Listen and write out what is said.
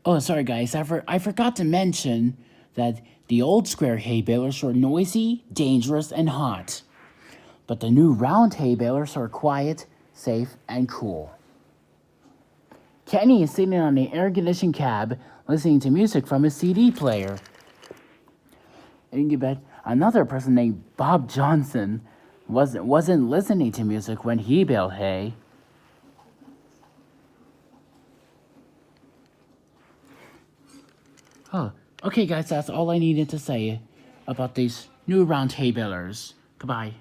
Oh, sorry guys, I forgot to mention that the old square hay balers were noisy, dangerous, and hot. But the new round hay balers are quiet, safe, and cool. Kenny is sitting on an air-conditioned cab listening to music from his CD player. And you bet another person named Bob Johnson wasn't listening to music when he baled hay. Oh, okay guys, that's all I needed to say about these new round hay balers. Goodbye.